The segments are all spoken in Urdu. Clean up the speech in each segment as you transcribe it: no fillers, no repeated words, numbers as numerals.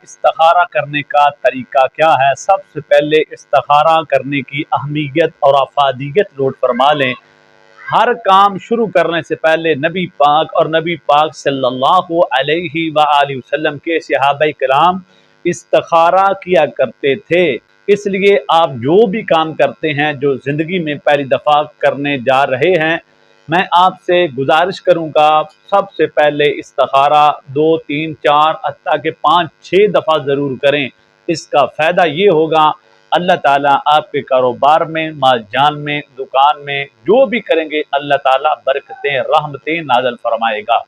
استخارہ کرنے کا طریقہ کیا ہے؟ سب سے پہلے استخارہ کرنے کی اہمیت اور افادیت نوٹ فرما لیں۔ ہر کام شروع کرنے سے پہلے نبی پاک اور نبی پاک صلی اللہ علیہ وآلہ وسلم کے صحابہ کرام استخارہ کیا کرتے تھے۔ اس لیے آپ جو بھی کام کرتے ہیں، جو زندگی میں پہلی دفعہ کرنے جا رہے ہیں، میں آپ سے گزارش کروں گا سب سے پہلے استخارہ 2 3 4 حتیٰ کہ 5 6 دفعہ ضرور کریں۔ اس کا فائدہ یہ ہوگا اللہ تعالیٰ آپ کے کاروبار میں، مال جان میں، دکان میں جو بھی کریں گے اللہ تعالیٰ برکتیں رحمتیں نازل فرمائے گا۔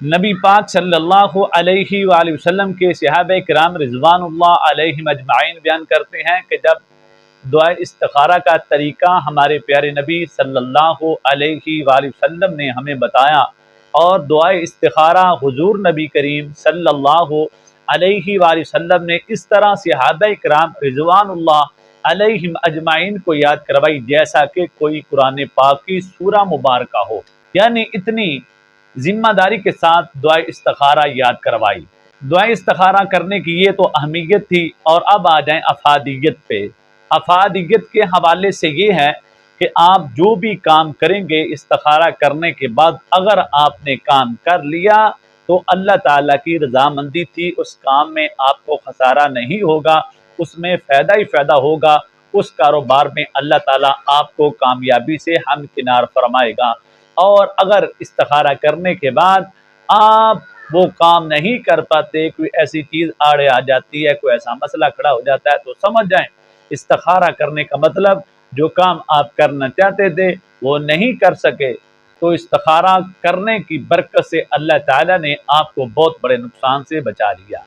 نبی پاک صلی اللہ علیہ وآلہ وسلم کے صحابہ کرام رضوان اللہ علیہم اجمعین بیان کرتے ہیں کہ جب دعائے استخارہ کا طریقہ ہمارے پیارے نبی صلی اللہ علیہ وآلہ وسلم نے ہمیں بتایا، اور دعائے استخارہ حضور نبی کریم صلی اللہ علیہ وآلہ وسلم نے اس طرح صحابہ کرام رضوان اللہ علیہم اجمعین کو یاد کروائی جیسا کہ کوئی قرآن پاک کی سورہ مبارکہ ہو، یعنی اتنی ذمہ داری کے ساتھ دعائے استخارہ یاد کروائی۔ دعائے استخارہ کرنے کی یہ تو اہمیت تھی، اور اب آ جائیں افادیت پہ۔ افادیت کے حوالے سے یہ ہے کہ آپ جو بھی کام کریں گے استخارہ کرنے کے بعد، اگر آپ نے کام کر لیا تو اللہ تعالیٰ کی رضامندی تھی، اس کام میں آپ کو خسارہ نہیں ہوگا، اس میں فائدہ ہی فائدہ ہوگا، اس کاروبار میں اللہ تعالیٰ آپ کو کامیابی سے ہمکنار فرمائے گا۔ اور اگر استخارہ کرنے کے بعد آپ وہ کام نہیں کر پاتے، کوئی ایسی چیز آڑے آ جاتی ہے، کوئی ایسا مسئلہ کھڑا ہو جاتا ہے، تو سمجھ جائیں استخارہ کرنے کا مطلب جو کام آپ کرنا چاہتے تھے وہ نہیں کر سکے، تو استخارہ کرنے کی برکت سے اللہ تعالیٰ نے آپ کو بہت بڑے نقصان سے بچا لیا۔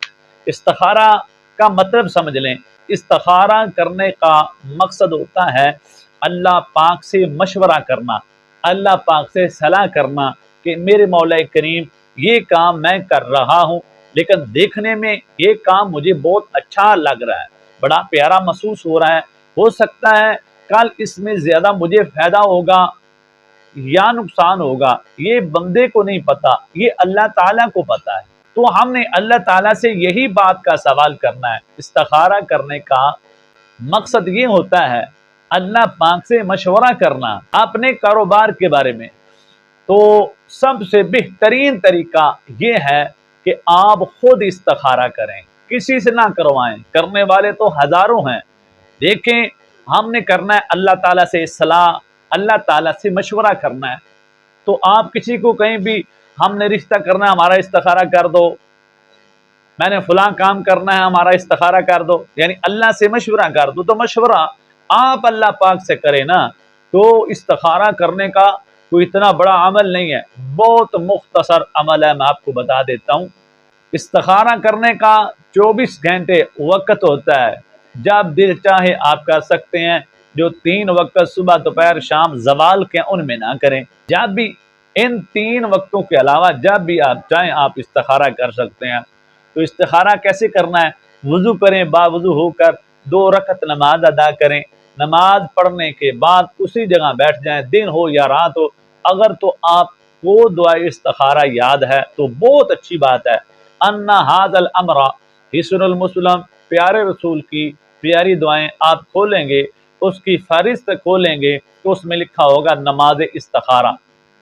استخارہ کا مطلب سمجھ لیں۔ استخارہ کرنے کا مقصد ہوتا ہے اللہ پاک سے مشورہ کرنا، اللہ پاک سے صلاح کرنا کہ میرے مولا کریم یہ کام میں کر رہا ہوں، لیکن دیکھنے میں یہ کام مجھے بہت اچھا لگ رہا ہے، بڑا پیارا محسوس ہو سکتا ہے کل اس میں زیادہ مجھے فائدہ ہوگا یا نقصان ہوگا، یہ بندے کو نہیں پتا، یہ اللہ تعالیٰ کو پتا ہے۔ تو ہم نے اللہ تعالیٰ سے یہی بات کا سوال کرنا ہے۔ استخارہ کرنے کا مقصد یہ ہوتا ہے اللہ پاک سے مشورہ کرنا اپنے کاروبار کے بارے میں۔ تو سب سے بہترین طریقہ یہ ہے کہ آپ خود استخارہ کریں، کسی سے نہ کروائیں، کرنے والے تو ہزاروں ہیں۔ دیکھیں ہم نے کرنا ہے اللہ تعالیٰ سے صلاح، اللہ تعالیٰ سے مشورہ کرنا ہے۔ تو آپ کسی کو کہیں بھی ہم نے رشتہ کرنا ہے ہمارا استخارہ کر دو، میں نے فلاں کام کرنا ہے ہمارا استخارہ کر دو، یعنی اللہ سے مشورہ کر دو، تو مشورہ آپ اللہ پاک سے کریں نا۔ تو استخارہ کرنے کا کوئی اتنا بڑا عمل نہیں ہے، بہت مختصر عمل ہے، میں آپ کو بتا دیتا ہوں۔ استخارہ کرنے کا 24 گھنٹے وقت ہوتا ہے، جب دل چاہے آپ کر سکتے ہیں۔ جو 3 وقت صبح دوپہر شام زوال کے ان میں نہ کریں، جب بھی ان 3 وقتوں کے علاوہ جب بھی آپ چاہیں آپ استخارہ کر سکتے ہیں۔ تو استخارہ کیسے کرنا ہے؟ وضو کریں، باوضو ہو کر 2 رکعت نماز ادا کریں، نماز پڑھنے کے بعد اسی جگہ بیٹھ جائیں، دن ہو یا رات ہو۔ اگر تو آپ کو دعائے استخارہ یاد ہے تو بہت اچھی بات ہے۔ انا ھذا الامر حسن المسلم، پیارے رسول کی پیاری دعائیں آپ کھولیں گے، اس کی فہرست کھولیں گے تو اس میں لکھا ہوگا نماز استخارہ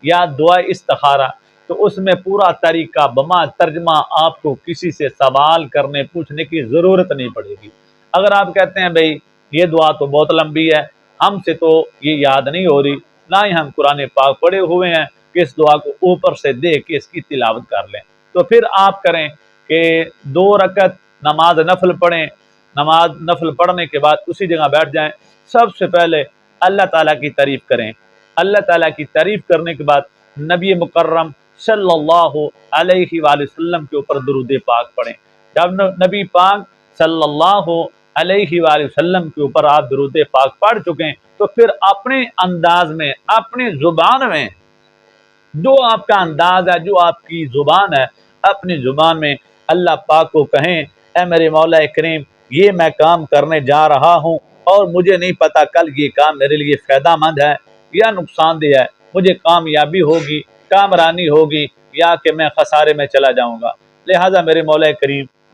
یا دعائے استخارہ۔ تو اس میں پورا طریقہ بما ترجمہ، آپ کو کسی سے سوال کرنے پوچھنے کی ضرورت نہیں پڑے گی۔ اگر آپ کہتے ہیں بھئی یہ دعا تو بہت لمبی ہے، ہم سے تو یہ یاد نہیں ہو رہی، نہ ہی ہم قرآن پاک پڑھے ہوئے ہیں کہ اس دعا کو اوپر سے دیکھ کے اس کی تلاوت کر لیں، تو پھر آپ کریں کہ 2 رکعت نماز نفل پڑھیں، نماز نفل پڑھنے کے بعد اسی جگہ بیٹھ جائیں۔ سب سے پہلے اللہ تعالیٰ کی تعریف کریں، اللہ تعالیٰ کی تعریف کرنے کے بعد نبی مکرم صلی اللہ علیہ وآلہ وسلم کے اوپر درود پاک پڑھیں۔ جب نبی پاک صلی اللہ علیہ وآلہ وسلم کے اوپر آپ درود پاک پڑھ چکے تو پھر اپنے انداز میں، اپنی زبان میں، جو آپ کا انداز ہے، جو آپ کی زبان ہے، اپنی زبان میں اللہ پاک کو کہیں اے میرے مولا کریم یہ میں کام کرنے جا رہا ہوں اور مجھے نہیں پتا کل یہ کام میرے لیے فائدہ مند ہے یا نقصان دہ ہے، مجھے کامیابی ہوگی، کامرانی ہوگی یا کہ میں خسارے میں چلا جاؤں گا، لہٰذا میرے مولا کریم